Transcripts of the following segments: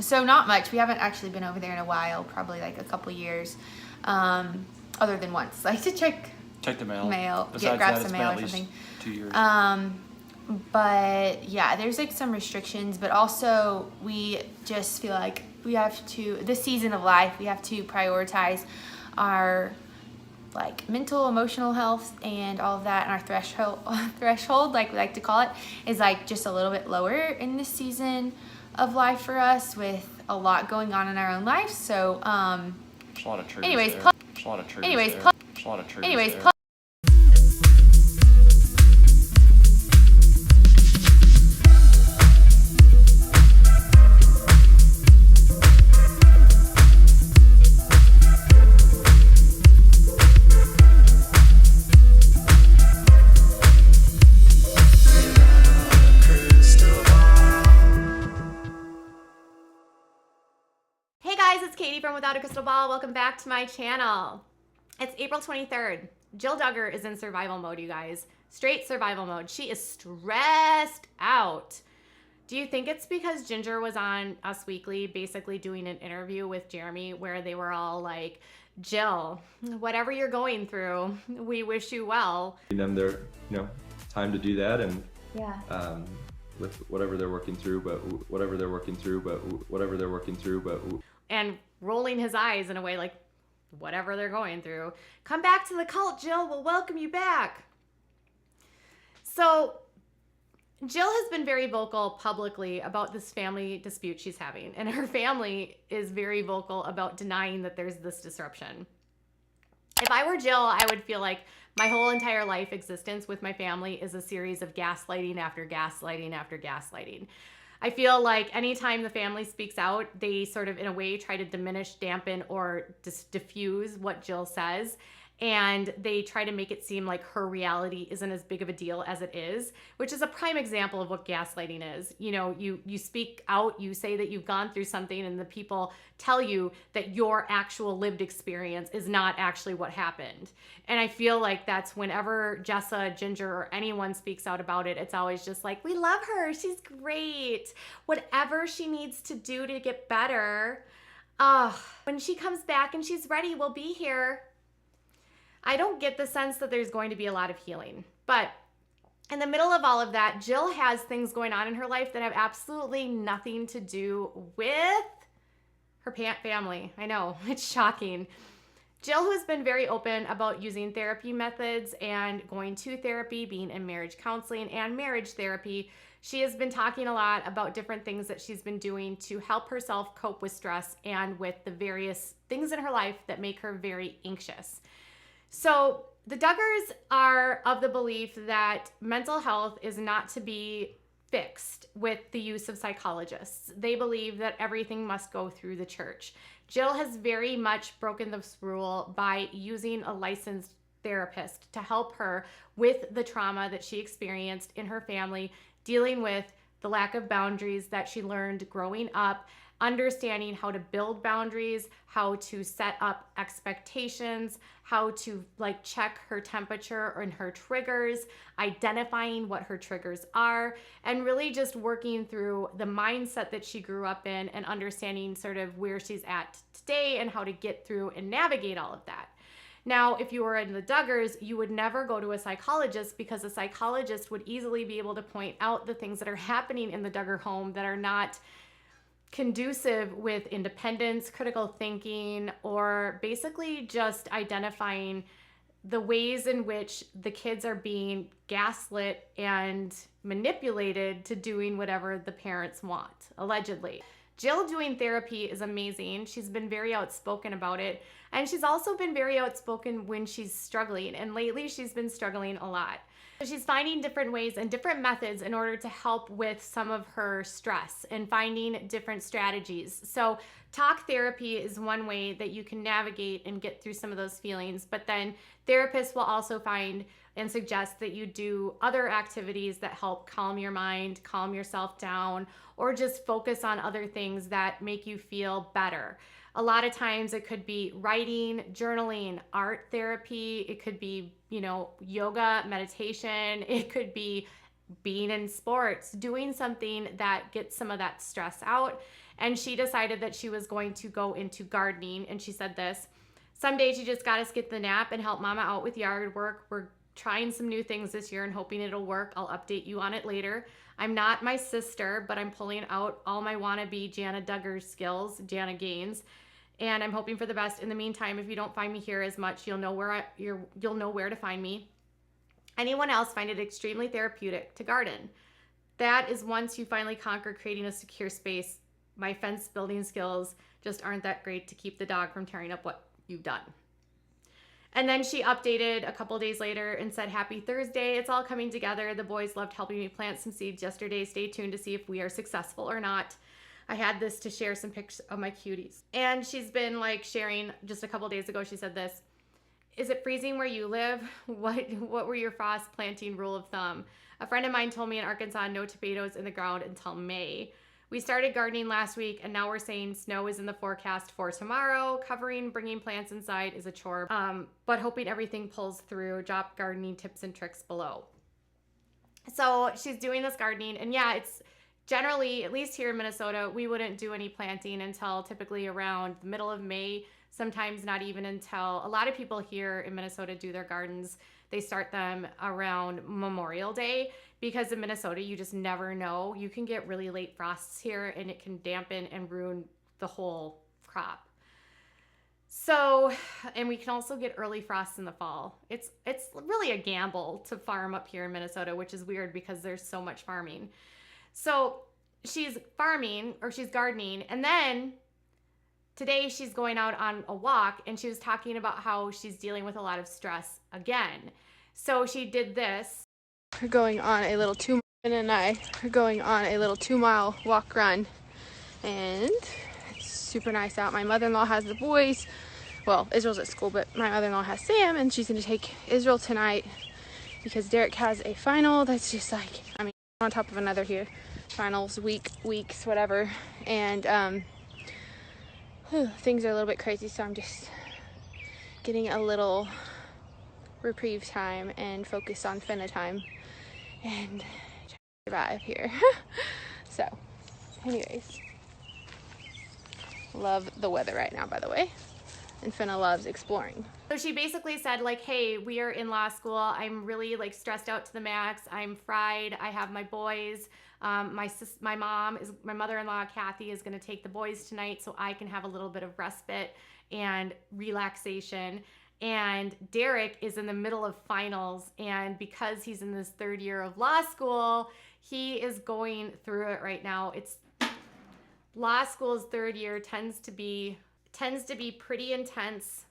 So not much. We haven't actually been over there in a while, probably like a couple years, other than once. Like to check the mail. Grab some mail or something. 2 years. But yeah, there's like some restrictions, but also we just feel like we have to, this season of life, we have to prioritize our like mental, emotional health and all of that, and our threshold, like we like to call it, is like just a little bit lower in this season of life for us, with a lot going on in our own life. So there's a lot of triggers anyways, there. There's a lot of triggers there. There's a lot of triggers there. From Without a Crystal Ball. Welcome back to my channel. It's April 23rd. Jill Duggar is in survival mode, you guys. Straight survival mode. She is stressed out. Do you think it's because Jinger was on Us Weekly basically doing an interview with Jeremy where they were all like, Jill, whatever you're going through, we wish you well. Them their, time to do that, and yeah. With whatever they're working through, and rolling his eyes in a way like, whatever they're going through. Come back to the cult, Jill. We'll welcome you back. So Jill has been very vocal publicly about this family dispute she's having, and her family is very vocal about denying that there's this disruption. If I were Jill, I would feel like my whole entire life existence with my family is a series of gaslighting after gaslighting after gaslighting. I feel like anytime the family speaks out, they sort of, in a way, try to diminish, dampen, or diffuse what Jill says. And they try to make it seem like her reality isn't as big of a deal as it is, which is a prime example of what gaslighting is. You know, you speak out, you say that you've gone through something, and the people tell you that your actual lived experience is not actually what happened. And I feel like that's whenever Jessa, Jinger, or anyone speaks out about it, it's always just like, we love her, she's great. Whatever she needs to do to get better, when she comes back and she's ready, we'll be here. I don't get the sense that there's going to be a lot of healing. But in the middle of all of that, Jill has things going on in her life that have absolutely nothing to do with her family. I know, it's shocking. Jill, who has been very open about using therapy methods and going to therapy, being in marriage counseling and marriage therapy, she has been talking a lot about different things that she's been doing to help herself cope with stress and with the various things in her life that make her very anxious. So the Duggars are of the belief that mental health is not to be fixed with the use of psychologists. They believe that everything must go through the church. Jill has very much broken this rule by using a licensed therapist to help her with the trauma that she experienced in her family, dealing with the lack of boundaries that she learned growing up, understanding how to build boundaries, how to set up expectations, how to check her temperature and her triggers, identifying what her triggers are, and really just working through the mindset that she grew up in and understanding sort of where she's at today and how to get through and navigate all of that. Now, if you were in the Duggars, you would never go to a psychologist because a psychologist would easily be able to point out the things that are happening in the Duggar home that are not conducive with independence, critical thinking, or basically just identifying the ways in which the kids are being gaslit and manipulated to doing whatever the parents want, allegedly. Jill doing therapy is amazing. She's been very outspoken about it. And she's also been very outspoken when she's struggling. And lately she's been struggling a lot. She's finding different ways and different methods in order to help with some of her stress and finding different strategies. So talk therapy is one way that you can navigate and get through some of those feelings. But then therapists will also find and suggest that you do other activities that help calm your mind, calm yourself down, or just focus on other things that make you feel better. A lot of times it could be writing, journaling, art therapy. It could be, yoga, meditation. It could be being in sports, doing something that gets some of that stress out. And she decided that she was going to go into gardening. And she said this: "Some days you just got to skip the nap and help mama out with yard work. We're trying some new things this year and hoping it'll work. I'll update you on it later. I'm not my sister, but I'm pulling out all my wannabe Jana Duggar skills, Jana Gaines, and I'm hoping for the best. In the meantime, if you don't find me here as much, you'll know where to find me. Anyone else find it extremely therapeutic to garden. That is once you finally conquer creating a secure space. My fence building skills just aren't that great to keep the dog from tearing up what you've done." And then she updated a couple days later and said, "Happy Thursday. It's all coming together. The boys loved helping me plant some seeds yesterday. Stay tuned to see if we are successful or not. I had this to share some pics of my cuties." And she's been like sharing, just a couple days ago, she said this: "Is it freezing where you live? What were your frost planting rule of thumb? A friend of mine told me in Arkansas, no tomatoes in the ground until May. We started gardening last week, and now we're saying snow is in the forecast for tomorrow. Bringing plants inside is a chore, but hoping everything pulls through. Drop gardening tips and tricks below." So she's doing this gardening, and yeah, it's generally, at least here in Minnesota, we wouldn't do any planting until typically around the middle of May, sometimes not even until, a lot of people here in Minnesota do their gardens. They start them around Memorial Day, because in Minnesota, you just never know. You can get really late frosts here, and it can dampen and ruin the whole crop. So, and we can also get early frosts in the fall. It's really a gamble to farm up here in Minnesota, which is weird because there's so much farming. So she's farming, or she's gardening, and then today she's going out on a walk, and she was talking about how she's dealing with a lot of stress again. So she did this. We're going on a little 2-mile walk run, and it's super nice out. My mother-in-law has the boys. Well, Israel's at school, but my mother-in-law has Sam, and she's gonna take Israel tonight because Derek has a final that's just like, I mean, on top of another here. Finals, weeks, whatever. And things are a little bit crazy, so I'm just getting a little reprieve time and focus on Finna time and trying to survive here. So, anyways, love the weather right now, by the way. And Finna loves exploring. So she basically said, like, hey, we are in law school. I'm really like stressed out to the max. I'm fried. I have my boys. My mother-in-law, Kathy, is going to take the boys tonight so I can have a little bit of respite and relaxation. And Derek is in the middle of finals. And because he's in this third year of law school, he is going through it right now. Law school's third year tends to be pretty intense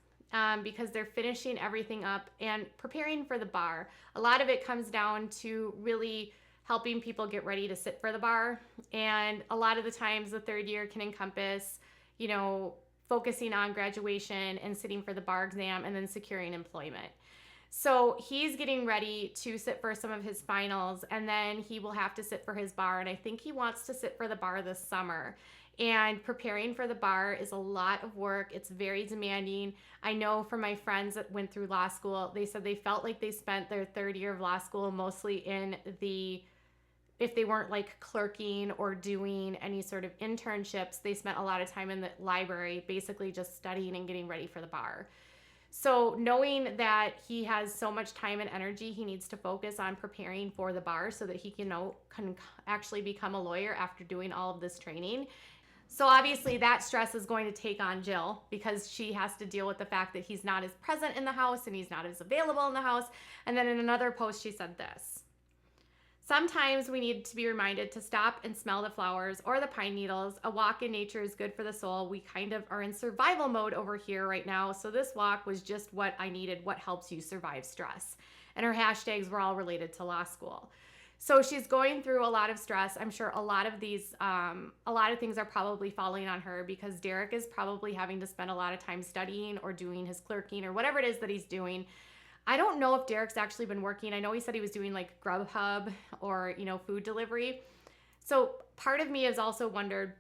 because they're finishing everything up and preparing for the bar. A lot of it comes down to really helping people get ready to sit for the bar. And a lot of the times the third year can encompass, focusing on graduation and sitting for the bar exam and then securing employment. So he's getting ready to sit for some of his finals, and then he will have to sit for his bar. And I think he wants to sit for the bar this summer. And preparing for the bar is a lot of work. It's very demanding. I know from my friends that went through law school, they said they felt like they spent their third year of law school mostly if they weren't like clerking or doing any sort of internships, they spent a lot of time in the library, basically just studying and getting ready for the bar. So knowing that he has so much time and energy, he needs to focus on preparing for the bar so that he can actually become a lawyer after doing all of this training. So obviously that stress is going to take on Jill because she has to deal with the fact that he's not as present in the house and he's not as available in the house. And then in another post, she said this: "Sometimes we need to be reminded to stop and smell the flowers or the pine needles. A walk in nature is good for the soul. We kind of are in survival mode over here right now. So this walk was just what I needed. What helps you survive stress?" And her hashtags were all related to law school. So she's going through a lot of stress. I'm sure a lot of things are probably falling on her because Derek is probably having to spend a lot of time studying or doing his clerking or whatever it is that he's doing. I don't know if Derek's actually been working. I know he said he was doing like Grubhub or, food delivery. So part of me has also wondered,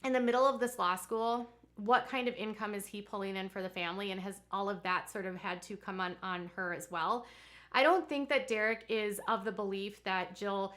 in the middle of this law school, what kind of income is he pulling in for the family, and has all of that sort of had to come on her as well? I don't think that Derek is of the belief that Jill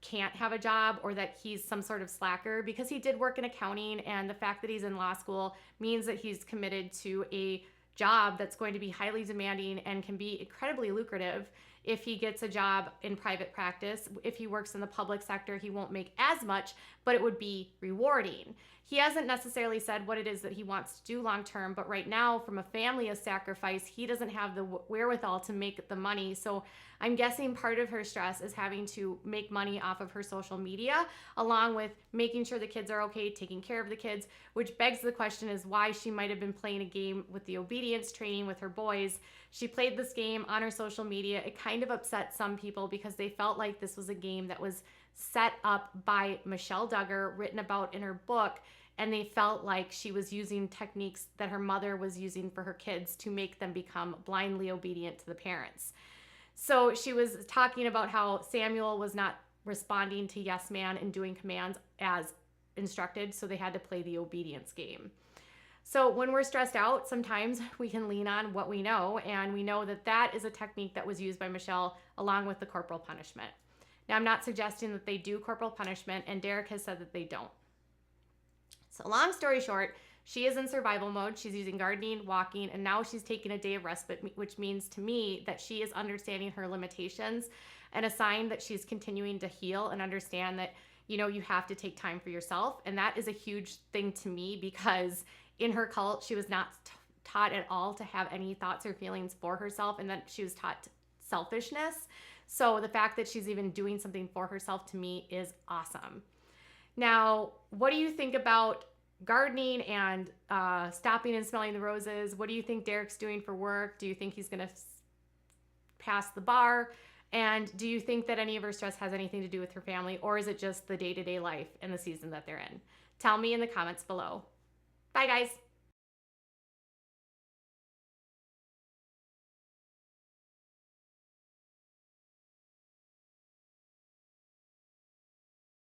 can't have a job or that he's some sort of slacker, because he did work in accounting, and the fact that he's in law school means that he's committed to a job that's going to be highly demanding and can be incredibly lucrative. If he gets a job in private practice, if he works in the public sector, he won't make as much, but it would be rewarding. He hasn't necessarily said what it is that he wants to do long term, but right now, from a family of sacrifice, he doesn't have the wherewithal to make the money. So I'm guessing part of her stress is having to make money off of her social media, along with making sure the kids are okay, taking care of the kids, which begs the question is why she might have been playing a game with the obedience training with her boys. She played this game on her social media. It kind of upset some people because they felt like this was a game that was set up by Michelle Duggar, written about in her book, and they felt like she was using techniques that her mother was using for her kids to make them become blindly obedient to the parents. So she was talking about how Samuel was not responding to yes man and doing commands as instructed, so they had to play the obedience game. So when we're stressed out, sometimes we can lean on what we know, and we know that that is a technique that was used by Michelle along with the corporal punishment. Now, I'm not suggesting that they do corporal punishment, and Derek has said that they don't. So long story short, she is in survival mode. She's using gardening, walking, and now she's taking a day of respite, which means to me that she is understanding her limitations, and a sign that she's continuing to heal and understand that, you know, you have to take time for yourself. And that is a huge thing to me, because in her cult, she was not taught at all to have any thoughts or feelings for herself, and that she was taught selfishness. So the fact that she's even doing something for herself, to me, is awesome. Now, what do you think about gardening and stopping and smelling the roses? What do you think Derek's doing for work? Do you think he's going to pass the bar? And do you think that any of her stress has anything to do with her family, or is it just the day-to-day life and the season that they're in? Tell me in the comments below. Bye, guys.